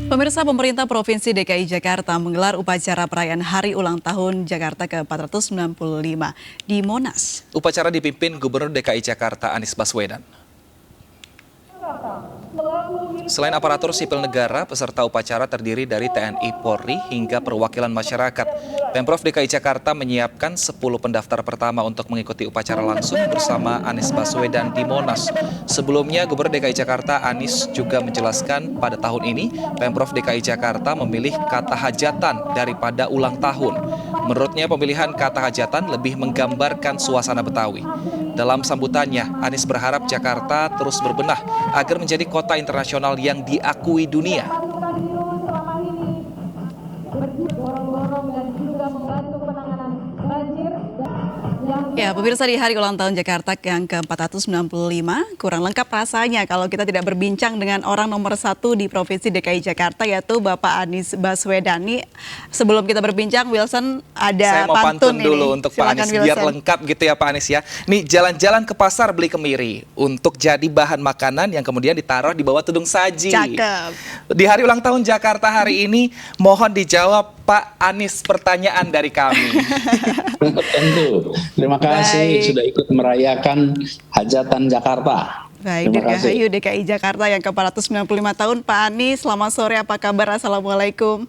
Pemirsa, pemerintah Provinsi DKI Jakarta menggelar upacara perayaan Hari Ulang Tahun Jakarta ke-495 di Monas. Upacara dipimpin Gubernur DKI Jakarta Anies Baswedan. Selain aparatur sipil negara, peserta upacara terdiri dari TNI, Polri, hingga perwakilan masyarakat. Pemprov DKI Jakarta menyiapkan 10 pendaftar pertama untuk mengikuti upacara langsung bersama Anies Baswedan di Monas. Sebelumnya, Gubernur DKI Jakarta Anies juga menjelaskan pada tahun ini, Pemprov DKI Jakarta memilih kata hajatan daripada ulang tahun. Menurutnya, pemilihan kata hajatan lebih menggambarkan suasana Betawi. Dalam sambutannya, Anies berharap Jakarta terus berbenah agar menjadi kota internasional yang diakui dunia. Ya, pemirsa, di Hari Ulang Tahun Jakarta yang ke-495, kurang lengkap rasanya kalau kita tidak berbincang dengan orang nomor 1 di Provinsi DKI Jakarta, yaitu Bapak Anies Baswedan. Nih, sebelum kita berbincang, Wilson, ada Saya mau pantun dulu ini. untuk Pak Anies, biar lengkap gitu ya Pak Anies ya. Nih, jalan-jalan ke pasar beli kemiri untuk jadi bahan makanan yang kemudian ditaruh di bawah tudung saji. Cakep. Di Hari Ulang Tahun Jakarta hari ini, mohon dijawab Pak Anies pertanyaan dari kami. Tentu. Terima kasih sudah ikut merayakan hajatan Jakarta. Baik, Dirgahayu DKI Jakarta yang ke-495 tahun. Pak Anies, selamat sore, apa kabar? Assalamualaikum.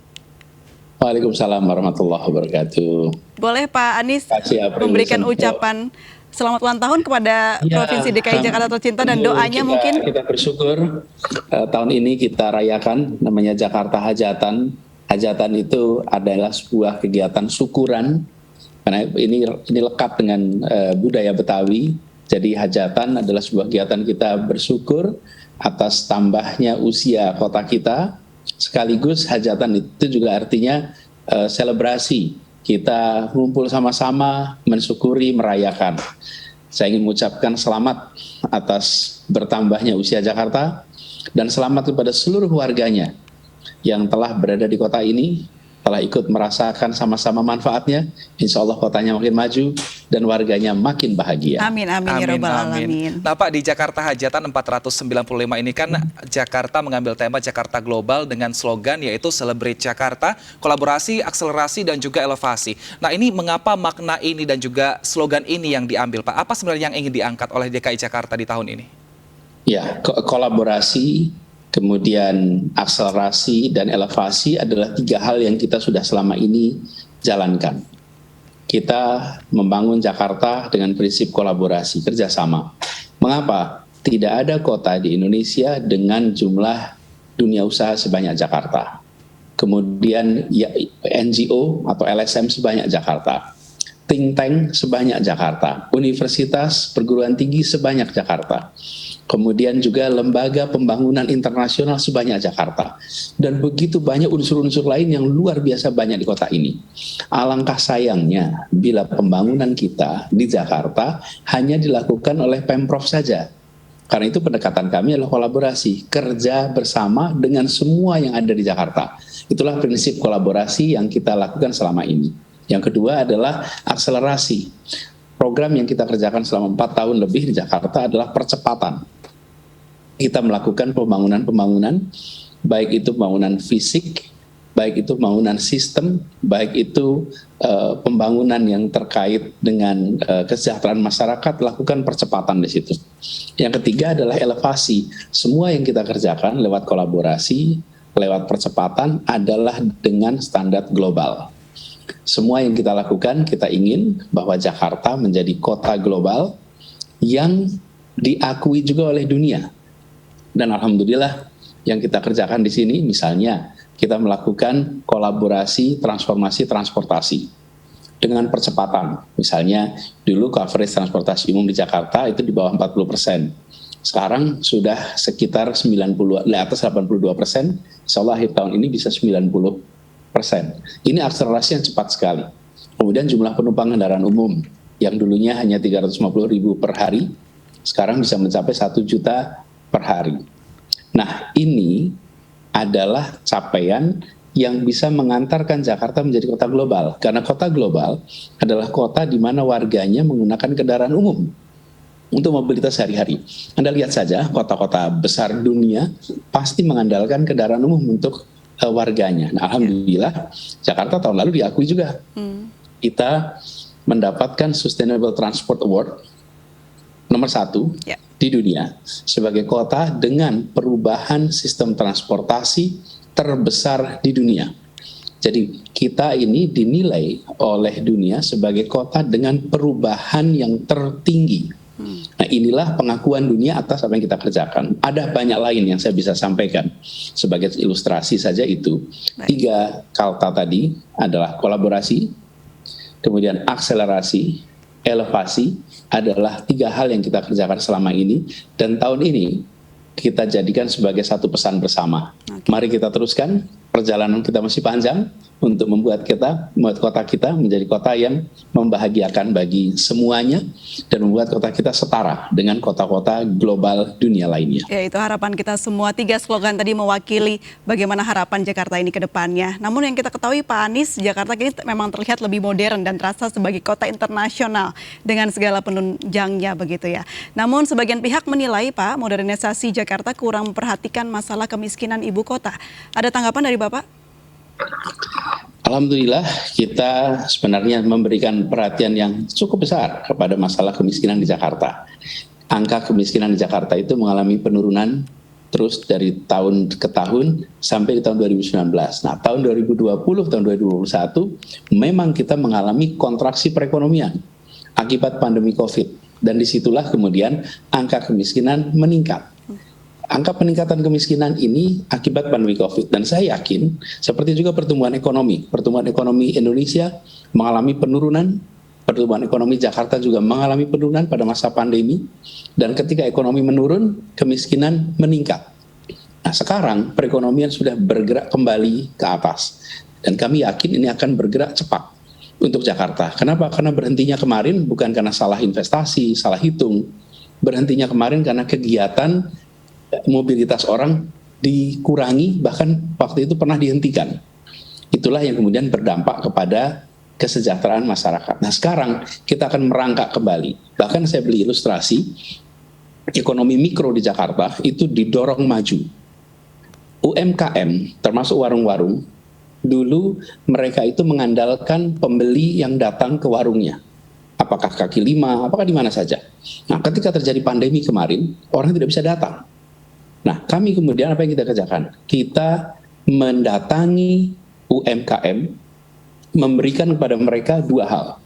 Waalaikumsalam warahmatullahi wabarakatuh. Boleh Pak Anies memberikan ucapan selamat ulang tahun kepada Provinsi DKI Jakarta tercinta dan doanya mungkin? Kita bersyukur tahun ini kita rayakan namanya Jakarta Hajatan. Hajatan itu adalah sebuah kegiatan syukuran, karena ini lekat dengan budaya Betawi. Jadi hajatan adalah sebuah kegiatan kita bersyukur atas tambahnya usia kota kita. Sekaligus hajatan itu juga artinya selebrasi. Kita ngumpul sama-sama, mensyukuri, merayakan. Saya ingin mengucapkan selamat atas bertambahnya usia Jakarta dan selamat kepada seluruh warganya yang telah berada di kota ini, telah ikut merasakan sama-sama manfaatnya. Insya Allah kotanya makin maju dan warganya makin bahagia. Amin, amin, ya rabbal alamin. Nah Pak, di Jakarta Hajatan 495 ini kan Jakarta mengambil tema Jakarta Global dengan slogan yaitu Celebrate Jakarta, kolaborasi, akselerasi, dan juga elevasi. Nah ini mengapa makna ini dan juga slogan ini yang diambil Pak? Apa sebenarnya yang ingin diangkat oleh DKI Jakarta di tahun ini? Ya, kolaborasi, kemudian akselerasi dan elevasi adalah 3 hal yang kita sudah selama ini jalankan. Kita membangun Jakarta dengan prinsip kolaborasi, kerjasama. Mengapa? Tidak ada kota di Indonesia dengan jumlah dunia usaha sebanyak Jakarta. Kemudian ya, NGO atau LSM sebanyak Jakarta. Think tank sebanyak Jakarta. Universitas, perguruan tinggi sebanyak Jakarta. Kemudian juga lembaga pembangunan internasional sebanyak Jakarta. Dan begitu banyak unsur-unsur lain yang luar biasa banyak di kota ini. Alangkah sayangnya bila pembangunan kita di Jakarta hanya dilakukan oleh Pemprov saja. Karena itu pendekatan kami adalah kolaborasi, kerja bersama dengan semua yang ada di Jakarta. Itulah prinsip kolaborasi yang kita lakukan selama ini. Yang kedua adalah akselerasi. Program yang kita kerjakan selama 4 tahun lebih di Jakarta adalah percepatan. Kita melakukan pembangunan-pembangunan, baik itu pembangunan fisik, baik itu pembangunan sistem, baik itu pembangunan yang terkait dengan kesejahteraan masyarakat, lakukan percepatan di situ. Yang ketiga adalah elevasi. Semua yang kita kerjakan lewat kolaborasi, lewat percepatan adalah dengan standar global. Semua yang kita lakukan, kita ingin bahwa Jakarta menjadi kota global yang diakui juga oleh dunia. Dan alhamdulillah yang kita kerjakan di sini misalnya kita melakukan kolaborasi transformasi transportasi dengan percepatan. Misalnya dulu coverage transportasi umum di Jakarta itu di bawah 40%. Sekarang sudah sekitar 90, di atas 82%. Insya Allah akhir tahun ini bisa 90%. Ini akselerasi yang cepat sekali. Kemudian jumlah penumpang kendaraan umum yang dulunya hanya 350.000 per hari, sekarang bisa mencapai 1 juta per hari. Nah, ini adalah capaian yang bisa mengantarkan Jakarta menjadi kota global. Karena kota global adalah kota di mana warganya menggunakan kendaraan umum untuk mobilitas sehari-hari. Anda lihat saja kota-kota besar dunia pasti mengandalkan kendaraan umum untuk warganya. Nah, alhamdulillah Jakarta tahun lalu diakui juga. Kita mendapatkan Sustainable Transport Award nomor 1 di dunia sebagai kota dengan perubahan sistem transportasi terbesar di dunia. Jadi kita ini dinilai oleh dunia sebagai kota dengan perubahan yang tertinggi. Nah, inilah pengakuan dunia atas apa yang kita kerjakan. Ada banyak lain yang saya bisa sampaikan. Sebagai ilustrasi saja itu. 3 kata tadi adalah kolaborasi, kemudian akselerasi, elevasi adalah 3 hal yang kita kerjakan selama ini. Dan tahun ini kita jadikan sebagai satu pesan bersama. Mari kita teruskan, perjalanan kita masih panjang untuk membuat kota kita menjadi kota yang membahagiakan bagi semuanya dan membuat kota kita setara dengan kota-kota global dunia lainnya. Ya, itu harapan kita semua. 3 slogan tadi mewakili bagaimana harapan Jakarta ini ke depannya. Namun yang kita ketahui Pak Anies, Jakarta kini memang terlihat lebih modern dan terasa sebagai kota internasional dengan segala penunjangnya begitu ya. Namun sebagian pihak menilai Pak, modernisasi Jakarta kurang memperhatikan masalah kemiskinan ibu kota. Ada tanggapan dari Bapak? Alhamdulillah kita sebenarnya memberikan perhatian yang cukup besar kepada masalah kemiskinan di Jakarta. Angka kemiskinan di Jakarta itu mengalami penurunan terus dari tahun ke tahun sampai di tahun 2019. Nah, tahun 2020, tahun 2021 memang kita mengalami kontraksi perekonomian akibat pandemi COVID. Dan disitulah kemudian angka kemiskinan meningkat. Angka peningkatan kemiskinan ini akibat pandemi COVID. Dan saya yakin, seperti juga pertumbuhan ekonomi Indonesia mengalami penurunan, pertumbuhan ekonomi Jakarta juga mengalami penurunan pada masa pandemi, dan ketika ekonomi menurun, kemiskinan meningkat. Nah, sekarang perekonomian sudah bergerak kembali ke atas, dan kami yakin ini akan bergerak cepat untuk Jakarta. Kenapa? Karena berhentinya kemarin bukan karena salah investasi, salah hitung. Berhentinya kemarin karena kegiatan mobilitas orang dikurangi, bahkan waktu itu pernah dihentikan. Itulah yang kemudian berdampak kepada kesejahteraan masyarakat. Nah, sekarang kita akan merangkak kembali. Bahkan saya beli ilustrasi, ekonomi mikro di Jakarta itu didorong maju. UMKM, termasuk warung-warung, dulu mereka itu mengandalkan pembeli yang datang ke warungnya. Apakah kaki lima, apakah di mana saja. Nah, ketika terjadi pandemi kemarin, orang tidak bisa datang. Nah, kami kemudian apa yang kita kerjakan? Kita mendatangi UMKM, memberikan kepada mereka 2 hal.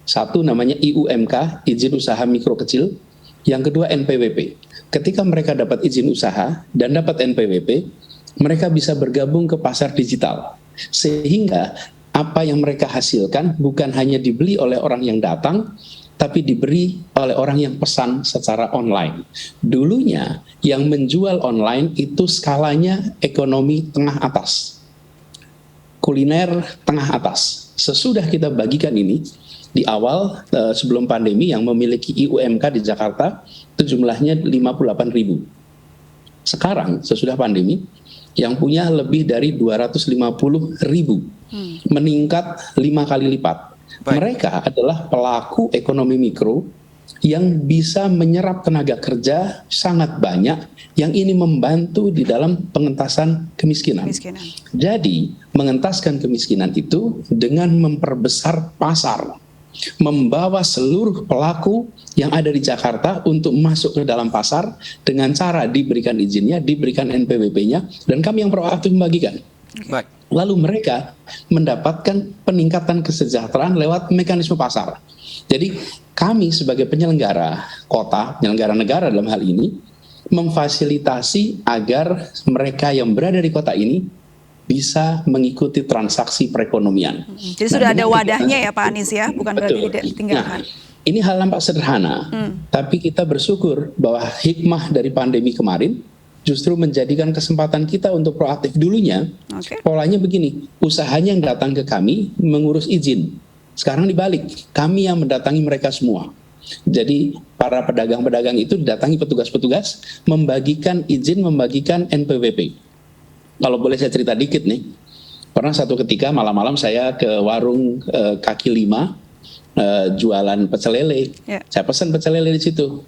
Satu namanya IUMK, izin usaha mikro kecil. Yang kedua NPWP. Ketika mereka dapat izin usaha dan dapat NPWP, mereka bisa bergabung ke pasar digital. Sehingga apa yang mereka hasilkan bukan hanya dibeli oleh orang yang datang, tapi diberi oleh orang yang pesan secara online. Dulunya yang menjual online itu skalanya ekonomi tengah atas, kuliner tengah atas. Sesudah kita bagikan ini, di awal sebelum pandemi yang memiliki IUMK di Jakarta itu jumlahnya 58.000. Sekarang sesudah pandemi yang punya lebih dari 250.000, meningkat 5 kali lipat. Mereka adalah pelaku ekonomi mikro yang bisa menyerap tenaga kerja sangat banyak yang ini membantu di dalam pengentasan kemiskinan. Jadi mengentaskan kemiskinan itu dengan memperbesar pasar, membawa seluruh pelaku yang ada di Jakarta untuk masuk ke dalam pasar dengan cara diberikan izinnya, diberikan NPWP-nya, dan kami yang proaktif membagikan. Baik. Lalu mereka mendapatkan peningkatan kesejahteraan lewat mekanisme pasar. Jadi kami sebagai penyelenggara kota, penyelenggara negara dalam hal ini, memfasilitasi agar mereka yang berada di kota ini bisa mengikuti transaksi perekonomian. Jadi sudah ada wadahnya ya Pak Anies ya, bukan berarti tidak ditinggalkan. Nah, ini hal nampak sederhana, tapi kita bersyukur bahwa hikmah dari pandemi kemarin justru menjadikan kesempatan kita untuk proaktif. Dulunya, polanya begini, usahanya yang datang ke kami mengurus izin. Sekarang dibalik, kami yang mendatangi mereka semua. Jadi para pedagang-pedagang itu didatangi petugas-petugas, membagikan izin, membagikan NPWP. Kalau boleh saya cerita dikit nih, pernah satu ketika malam-malam saya ke warung kaki lima, jualan pecel lele. Saya pesan pecel lele di situ.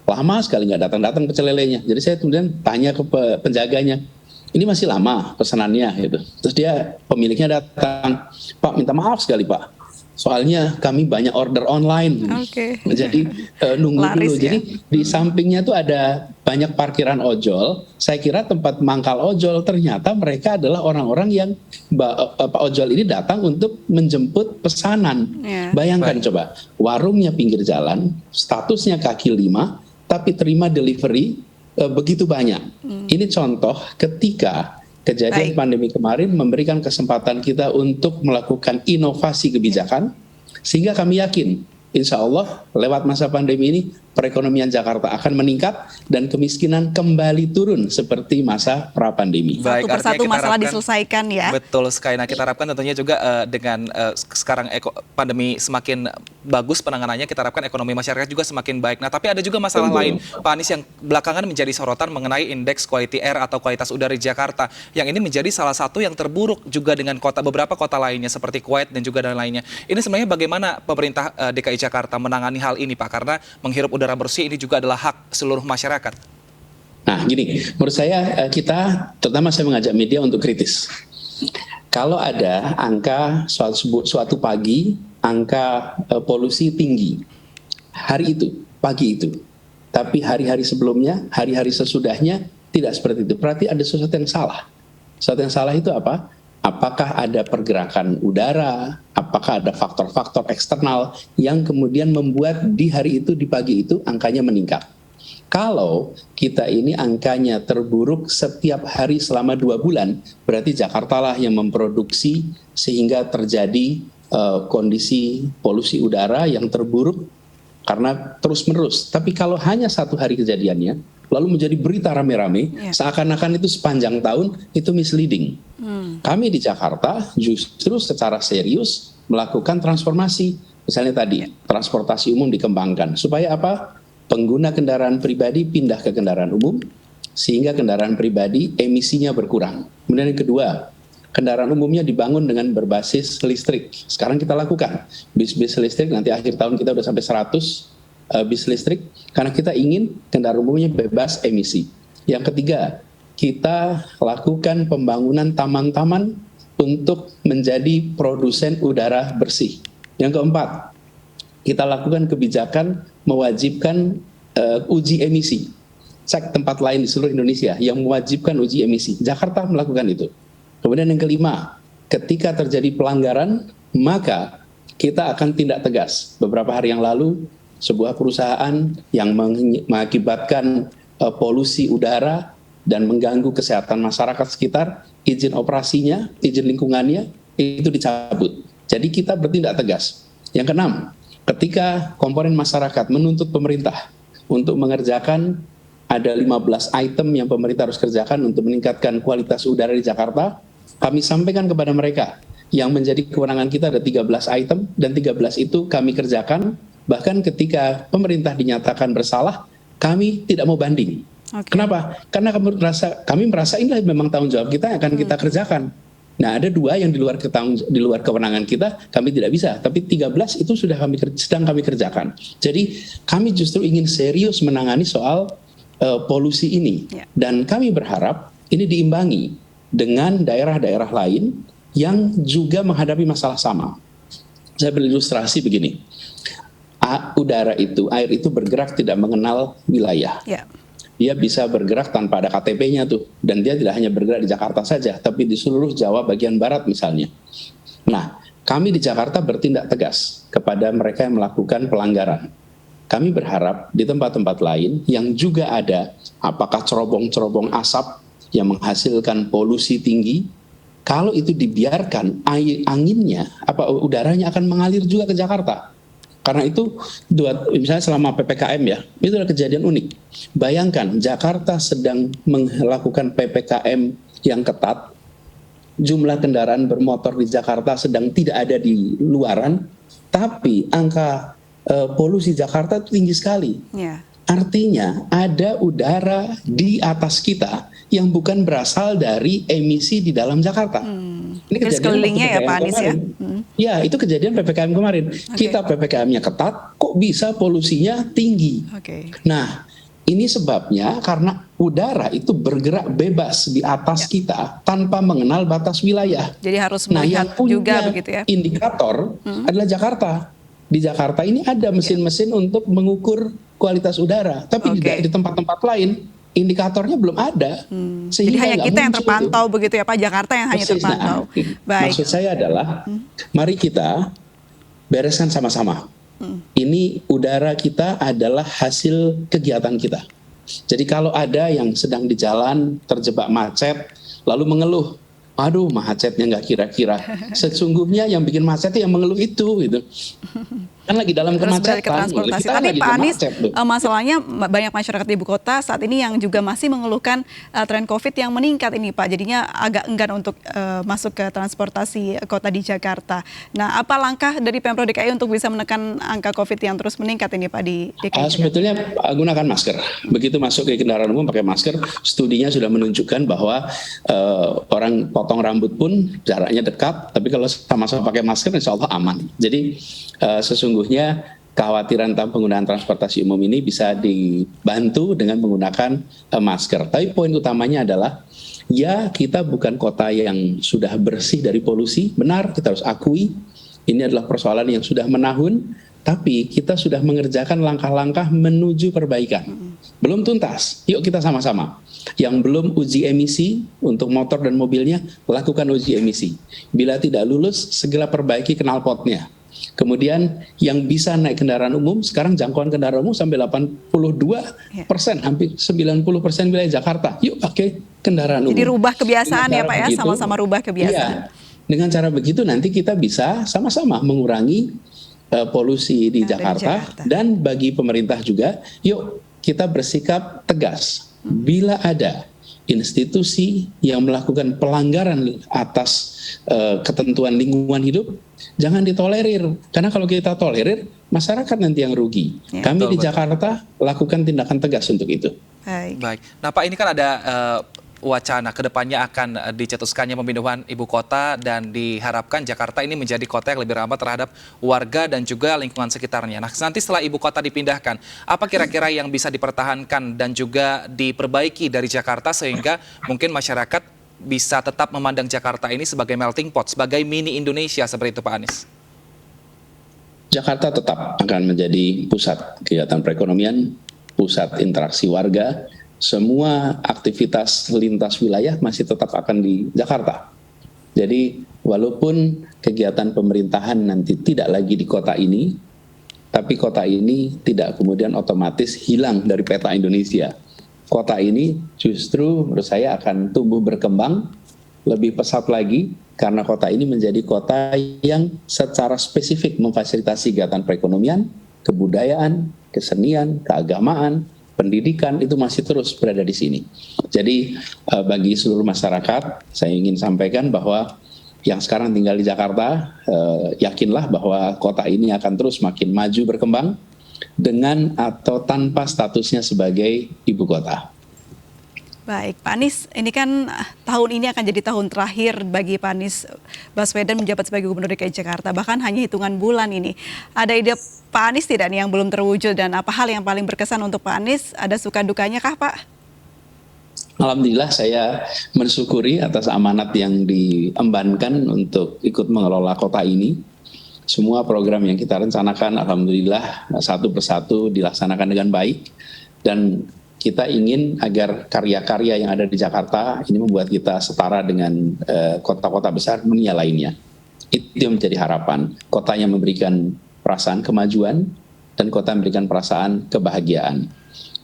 Lama sekali nggak datang-datang pecel lelenya. Jadi saya kemudian tanya ke penjaganya, ini masih lama pesanannya gitu. Terus pemiliknya datang, Pak minta maaf sekali Pak, soalnya kami banyak order online. Oke. Jadi nunggu Laris dulu. ya. Jadi di sampingnya tuh ada banyak parkiran ojol. Saya kira tempat mangkal ojol, ternyata mereka adalah orang-orang yang Pak ojol ini datang untuk menjemput pesanan. Ya. Bayangkan coba, warungnya pinggir jalan, statusnya kaki lima, tapi terima delivery begitu banyak. Ini contoh ketika kejadian pandemi kemarin memberikan kesempatan kita untuk melakukan inovasi kebijakan, sehingga kami yakin insya Allah lewat masa pandemi ini perekonomian Jakarta akan meningkat dan kemiskinan kembali turun seperti masa pra-pandemi. Satu persatu masalah diselesaikan ya. Betul sekali. Nah, kita harapkan tentunya juga dengan sekarang pandemi semakin bagus penanganannya, kita harapkan ekonomi masyarakat juga semakin baik. Nah, tapi ada juga masalah lain, Pak Anies, yang belakangan menjadi sorotan mengenai indeks quality air atau kualitas udara di Jakarta. Yang ini menjadi salah satu yang terburuk juga dengan beberapa kota lainnya seperti Kuwait dan juga dan lainnya. Ini sebenarnya bagaimana pemerintah DKI Jakarta menangani hal ini, Pak? Karena menghirup udara bersih ini juga adalah hak seluruh masyarakat. Nah gini, menurut saya kita, terutama saya mengajak media untuk kritis. Kalau ada angka suatu pagi, angka polusi tinggi, hari itu, pagi itu, tapi hari-hari sebelumnya, hari-hari sesudahnya tidak seperti itu. Berarti ada sesuatu yang salah. Sesuatu yang salah itu apa? Apakah ada pergerakan udara, apakah ada faktor-faktor eksternal yang kemudian membuat di hari itu, di pagi itu angkanya meningkat. Kalau kita ini angkanya terburuk setiap hari selama 2 bulan, berarti Jakarta lah yang memproduksi sehingga terjadi kondisi polusi udara yang terburuk karena terus-menerus. Tapi kalau hanya 1 hari kejadiannya, lalu menjadi berita rame-rame, seakan-akan itu sepanjang tahun, itu misleading. Kami di Jakarta justru secara serius melakukan transformasi. Misalnya tadi, transportasi umum dikembangkan. Supaya apa? Pengguna kendaraan pribadi pindah ke kendaraan umum, sehingga kendaraan pribadi emisinya berkurang. Kemudian yang kedua, kendaraan umumnya dibangun dengan berbasis listrik. Sekarang kita lakukan bis-bis listrik, nanti akhir tahun kita udah sampai 100 bis listrik, karena kita ingin kendaraan umumnya bebas emisi. Yang ketiga, kita lakukan pembangunan taman-taman untuk menjadi produsen udara bersih. Yang keempat, kita lakukan kebijakan mewajibkan uji emisi. Cek tempat lain di seluruh Indonesia yang mewajibkan uji emisi. Jakarta melakukan itu. Kemudian yang kelima, ketika terjadi pelanggaran, maka kita akan tindak tegas. Beberapa hari yang lalu, sebuah perusahaan yang mengakibatkan polusi udara dan mengganggu kesehatan masyarakat sekitar, izin operasinya, izin lingkungannya, itu dicabut. Jadi kita bertindak tegas. Yang keenam, ketika komponen masyarakat menuntut pemerintah untuk mengerjakan ada 15 item yang pemerintah harus kerjakan untuk meningkatkan kualitas udara di Jakarta, kami sampaikan kepada mereka yang menjadi kewenangan kita ada 13 item dan 13 itu kami kerjakan. Bahkan ketika pemerintah dinyatakan bersalah, kami tidak mau banding. Kenapa? Karena kami merasa inilah memang tanggung jawab kita yang akan kita kerjakan. Nah, ada 2 yang di luar kewenangan kita, kami tidak bisa. Tapi 13 itu sedang kami kerjakan. Jadi kami justru ingin serius menangani soal polusi ini. Dan kami berharap ini diimbangi dengan daerah-daerah lain yang juga menghadapi masalah sama. Saya berilustrasi begini. Air itu bergerak tidak mengenal wilayah. Dia bisa bergerak tanpa ada KTP-nya tuh. Dan dia tidak hanya bergerak di Jakarta saja, tapi di seluruh Jawa bagian barat misalnya. Nah, kami di Jakarta bertindak tegas kepada mereka yang melakukan pelanggaran. Kami berharap di tempat-tempat lain yang juga ada, apakah cerobong-cerobong asap yang menghasilkan polusi tinggi, kalau itu dibiarkan, anginnya, udaranya akan mengalir juga ke Jakarta. Karena itu, misalnya selama PPKM ya, itu adalah kejadian unik. Bayangkan, Jakarta sedang melakukan PPKM yang ketat, jumlah kendaraan bermotor di Jakarta sedang tidak ada di luaran, tapi angka polusi Jakarta itu tinggi sekali. Artinya ada udara di atas kita yang bukan berasal dari emisi di dalam Jakarta. Ini kejadian sekelilingnya ya Pak Anies ya? Ya, itu kejadian PPKM kemarin. Kita PPKM-nya ketat, kok bisa polusinya tinggi? Nah, ini sebabnya karena udara itu bergerak bebas di atas kita tanpa mengenal batas wilayah. Jadi harus Nah, melihat yang juga punya begitu ya. indikator adalah Jakarta. Di Jakarta ini ada mesin-mesin untuk mengukur kualitas udara, tapi Oke. di tempat-tempat lain indikatornya belum ada. Jadi Sehingga hanya nggak kita yang muncul terpantau tuh. begitu ya Pak, Jakarta yang hanya Persis. terpantau. Nah, Baik. maksud saya adalah mari kita bereskan sama-sama. Ini udara kita adalah hasil kegiatan kita. Jadi kalau ada yang sedang di jalan terjebak macet lalu mengeluh, aduh macetnya nggak kira-kira. Sesungguhnya yang bikin macet yang mengeluh itu gitu. Kan lagi dalam Terus balik ke kemacetan. transportasi. Kita Tapi lagi Pak dalam Anies, macet tuh. masalahnya banyak masyarakat di ibu kota saat ini yang juga masih mengeluhkan tren COVID yang meningkat ini Pak. Jadinya agak enggan untuk masuk ke transportasi kota di Jakarta. Nah, apa langkah dari Pemprov DKI untuk bisa menekan angka COVID yang terus meningkat ini Pak di DKI Jakarta? Sebetulnya gunakan masker. Begitu masuk ke kendaraan umum pakai masker, studinya sudah menunjukkan bahwa orang potong rambut pun jaraknya dekat, tapi kalau sama-sama pakai masker insya Allah aman. Jadi sesungguhnya kekhawatiran tentang penggunaan transportasi umum ini bisa dibantu dengan menggunakan masker. Tapi poin utamanya adalah ya kita bukan kota yang sudah bersih dari polusi, benar kita harus akui ini adalah persoalan yang sudah menahun, tapi kita sudah mengerjakan langkah-langkah menuju perbaikan. Belum tuntas, yuk kita sama-sama. Yang belum uji emisi untuk motor dan mobilnya, lakukan uji emisi. Bila tidak lulus, segera perbaiki knalpotnya. Kemudian yang bisa naik kendaraan umum, sekarang jangkauan kendaraan umum sampai 82%, hampir 90% wilayah Jakarta. Yuk pakai kendaraan umum. Jadi rubah kebiasaan ya Pak ya, Begitu, sama-sama rubah kebiasaan. Iya, dengan cara begitu nanti kita bisa sama-sama mengurangi polusi di Jakarta. Dan bagi pemerintah juga, yuk kita bersikap tegas. Bila ada institusi yang melakukan pelanggaran atas ketentuan lingkungan hidup, jangan ditolerir. Karena kalau kita tolerir, masyarakat nanti yang rugi. Ya. Kami Betul, di betul. Jakarta lakukan tindakan tegas untuk itu. Baik. Nah Pak, ini kan ada wacana kedepannya akan dicetuskannya pemindahan ibu kota dan diharapkan Jakarta ini menjadi kota yang lebih ramah terhadap warga dan juga lingkungan sekitarnya. Nah nanti setelah ibu kota dipindahkan, apa kira-kira yang bisa dipertahankan dan juga diperbaiki dari Jakarta sehingga mungkin masyarakat bisa tetap memandang Jakarta ini sebagai melting pot, sebagai mini Indonesia seperti itu Pak Anies? Jakarta tetap akan menjadi pusat kegiatan perekonomian, pusat interaksi warga. Semua aktivitas lintas wilayah masih tetap akan di Jakarta. Jadi walaupun kegiatan pemerintahan nanti tidak lagi di kota ini, tapi kota ini tidak kemudian otomatis hilang dari peta Indonesia. Kota ini justru menurut saya akan tumbuh berkembang lebih pesat lagi karena kota ini menjadi kota yang secara spesifik memfasilitasi kegiatan perekonomian, kebudayaan, kesenian, keagamaan, pendidikan itu masih terus berada di sini. Jadi bagi seluruh masyarakat, saya ingin sampaikan bahwa yang sekarang tinggal di Jakarta, yakinlah bahwa kota ini akan terus makin maju berkembang dengan atau tanpa statusnya sebagai ibu kota. Baik, Pak Anies, ini kan tahun ini akan jadi tahun terakhir bagi Pak Anies Baswedan menjabat sebagai Gubernur DKI Jakarta, bahkan hanya hitungan bulan ini. Ada ide Pak Anies tidak nih yang belum terwujud dan apa hal yang paling berkesan untuk Pak Anies? Ada suka dukanya kah Pak? Alhamdulillah saya mensyukuri atas amanat yang diembankan untuk ikut mengelola kota ini. Semua program yang kita rencanakan alhamdulillah satu persatu dilaksanakan dengan baik dan kita ingin agar karya-karya yang ada di Jakarta ini membuat kita setara dengan kota-kota besar dunia lainnya. Itu yang menjadi harapan. Kota yang memberikan perasaan kemajuan dan kota yang memberikan perasaan kebahagiaan.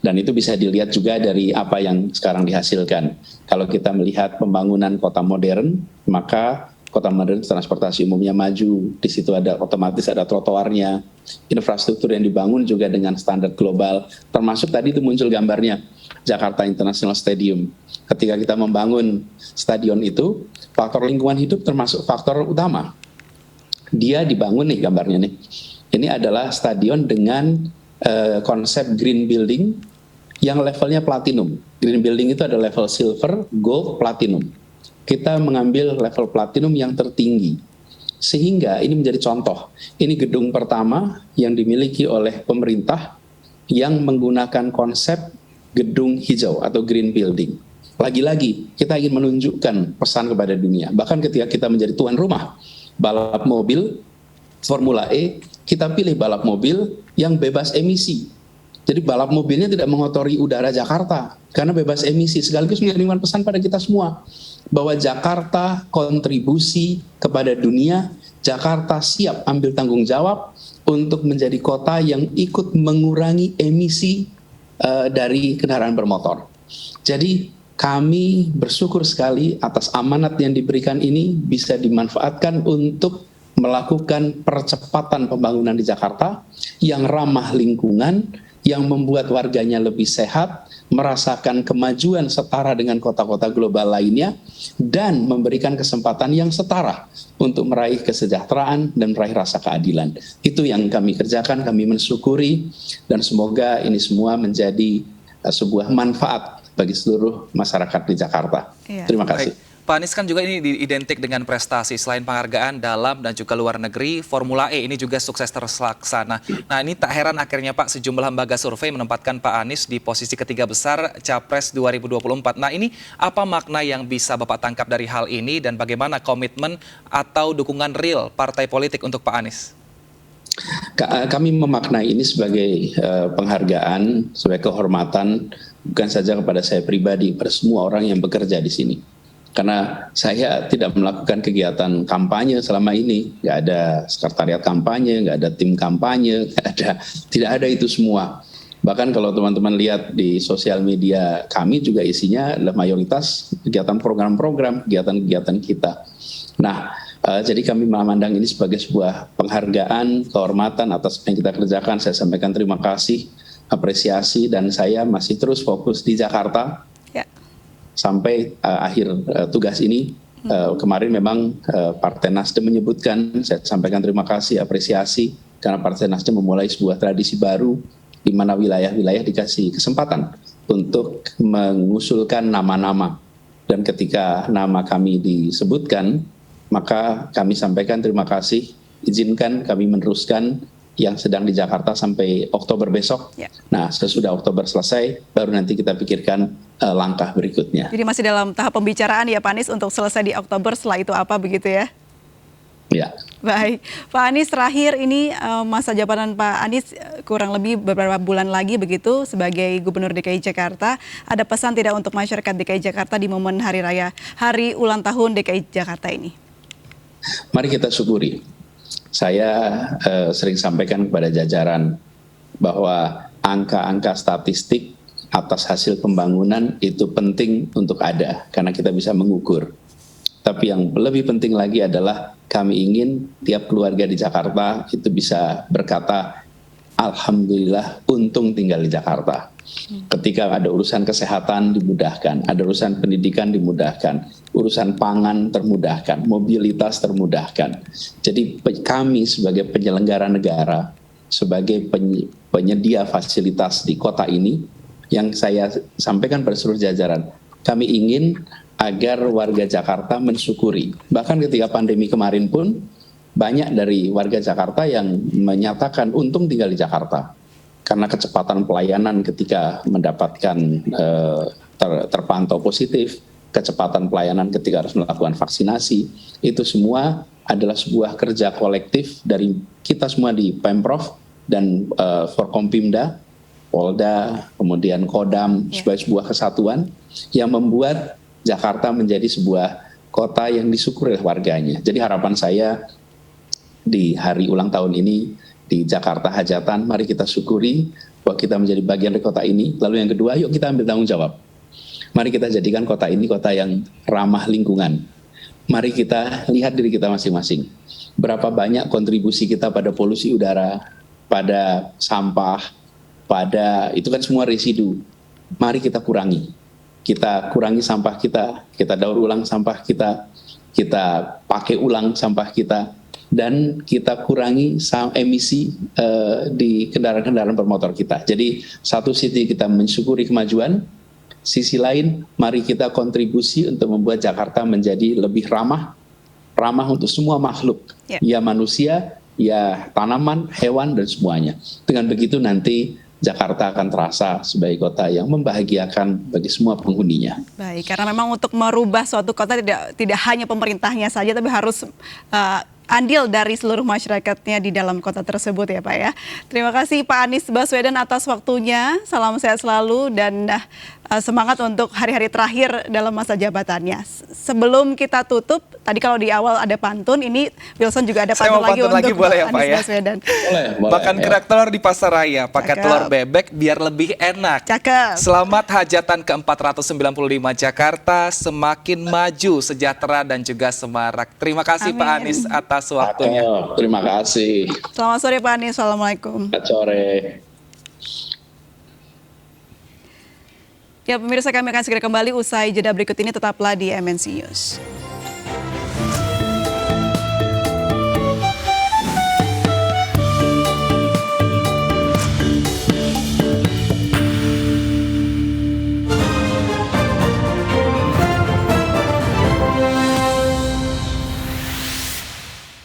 Dan itu bisa dilihat juga dari apa yang sekarang dihasilkan. Kalau kita melihat pembangunan kota modern, maka kota modern transportasi umumnya maju, di situ ada otomatis ada trotoarnya, infrastruktur yang dibangun juga dengan standar global, termasuk tadi itu muncul gambarnya Jakarta International Stadium. Ketika kita membangun stadion itu, faktor lingkungan hidup termasuk faktor utama. Dia dibangun nih gambarnya nih. Ini adalah stadion dengan konsep green building yang levelnya platinum. Green building itu ada level silver, gold, platinum. Kita mengambil level platinum yang tertinggi. Sehingga ini menjadi contoh. Ini gedung pertama yang dimiliki oleh pemerintah yang menggunakan konsep gedung hijau atau green building. Lagi-lagi kita ingin menunjukkan pesan kepada dunia. Bahkan ketika kita menjadi tuan rumah balap mobil Formula E, kita pilih balap mobil yang bebas emisi. Jadi balap mobilnya tidak mengotori udara Jakarta karena bebas emisi, sekaligus mengirimkan pesan pada kita semua bahwa Jakarta kontribusi kepada dunia, Jakarta siap ambil tanggung jawab untuk menjadi kota yang ikut mengurangi emisi dari kendaraan bermotor. Jadi kami bersyukur sekali atas amanat yang diberikan ini bisa dimanfaatkan untuk melakukan percepatan pembangunan di Jakarta yang ramah lingkungan, yang membuat warganya lebih sehat, merasakan kemajuan setara dengan kota-kota global lainnya, dan memberikan kesempatan yang setara untuk meraih kesejahteraan dan meraih rasa keadilan. Itu yang kami kerjakan, kami mensyukuri, dan semoga ini semua menjadi sebuah manfaat bagi seluruh masyarakat di Jakarta. Iya. Terima kasih. Baik. Pak Anies kan juga ini identik dengan prestasi selain penghargaan dalam dan juga luar negeri, Formula E ini juga sukses terlaksana. Nah ini tak heran akhirnya Pak sejumlah lembaga survei menempatkan Pak Anies di posisi ketiga besar Capres 2024. Nah ini apa makna yang bisa Bapak tangkap dari hal ini dan bagaimana komitmen atau dukungan real partai politik untuk Pak Anies? Kami memaknai ini sebagai penghargaan, sebagai kehormatan bukan saja kepada saya pribadi, pada semua orang yang bekerja di sini. Karena saya tidak melakukan kegiatan kampanye selama ini, nggak ada sekretariat kampanye, nggak ada tim kampanye, tidak ada itu semua. Bahkan kalau teman-teman lihat di sosial media kami juga isinya adalah mayoritas kegiatan program-program, kegiatan-kegiatan kita. Nah, jadi kami memandang ini sebagai sebuah penghargaan, kehormatan atas apa yang kita kerjakan. Saya sampaikan terima kasih, apresiasi, dan saya masih terus fokus di Jakarta. Sampai akhir tugas ini. Kemarin memang Partai Nasdem menyebutkan, saya sampaikan terima kasih, apresiasi, karena Partai Nasdem memulai sebuah tradisi baru di mana wilayah-wilayah dikasih kesempatan untuk mengusulkan nama-nama. Dan ketika nama kami disebutkan, maka kami sampaikan terima kasih, izinkan kami meneruskan yang sedang di Jakarta sampai Oktober besok. Nah, sesudah Oktober selesai, baru nanti kita pikirkan langkah berikutnya. Jadi masih dalam tahap pembicaraan ya Pak Anies untuk selesai di Oktober, setelah itu apa begitu ya? Ya. Baik, Pak Anies terakhir ini masa jabatan Pak Anies kurang lebih beberapa bulan lagi begitu sebagai Gubernur DKI Jakarta. Ada pesan tidak untuk masyarakat DKI Jakarta di momen hari raya, hari ulang tahun DKI Jakarta ini? Mari kita syukuri. Saya sering sampaikan kepada jajaran bahwa angka-angka statistik atas hasil pembangunan itu penting untuk ada, karena kita bisa mengukur. Tapi yang lebih penting lagi adalah kami ingin tiap keluarga di Jakarta itu bisa berkata, Alhamdulillah untung tinggal di Jakarta. Ketika ada urusan kesehatan dimudahkan, ada urusan pendidikan dimudahkan, urusan pangan termudahkan, mobilitas termudahkan. Jadi kami sebagai penyelenggara negara, sebagai penyedia fasilitas di kota ini, yang saya sampaikan pada seluruh jajaran, kami ingin agar warga Jakarta mensyukuri. Bahkan ketika pandemi kemarin pun, banyak dari warga Jakarta yang menyatakan untung tinggal di Jakarta. Karena kecepatan pelayanan ketika mendapatkan terpantau positif, kecepatan pelayanan ketika harus melakukan vaksinasi, itu semua adalah sebuah kerja kolektif dari kita semua di Pemprov dan Forkompimda, Polda, kemudian Kodam, sebagai sebuah kesatuan yang membuat Jakarta menjadi sebuah kota yang disyukuri oleh warganya. Jadi harapan saya di hari ulang tahun ini di Jakarta Hajatan, mari kita syukuri bahwa kita menjadi bagian dari kota ini. Lalu yang kedua, yuk kita ambil tanggung jawab. Mari kita jadikan kota ini kota yang ramah lingkungan. Mari kita lihat diri kita masing-masing. Berapa banyak kontribusi kita pada polusi udara, pada sampah, pada itu kan semua residu. Mari kita kurangi. Kita kurangi sampah kita daur ulang sampah kita pakai ulang sampah kita, dan kita kurangi emisi di kendaraan-kendaraan bermotor kita. Jadi satu sisi kita mensyukuri kemajuan, sisi lain mari kita kontribusi untuk membuat Jakarta menjadi lebih ramah untuk semua makhluk, ya manusia, ya tanaman, hewan, dan semuanya. Dengan begitu nanti Jakarta akan terasa sebagai kota yang membahagiakan bagi semua penghuninya. Baik, karena memang untuk merubah suatu kota tidak hanya pemerintahnya saja, tapi harus andil dari seluruh masyarakatnya di dalam kota tersebut ya Pak ya. Terima kasih Pak Anies Baswedan atas waktunya. Salam sehat selalu dan semangat untuk hari-hari terakhir dalam masa jabatannya. Sebelum kita tutup, tadi kalau di awal ada pantun, ini Wilson juga ada pantun lagi untuk boleh ya, Pak Pak, Anies ya? Baswedan. Boleh, Makan ya. kerak telur di pasar raya, pakai Cakep. telur bebek biar lebih enak. Cakep. Selamat hajatan ke-495 Jakarta, semakin maju, sejahtera dan juga semarak. Terima kasih Pak Amin. Anies atas waktunya. Terima kasih. Selamat sore Pak Anies, Assalamualaikum. Selamat sore. Ya pemirsa, kami akan segera kembali usai jeda berikut ini, tetaplah di MNC News.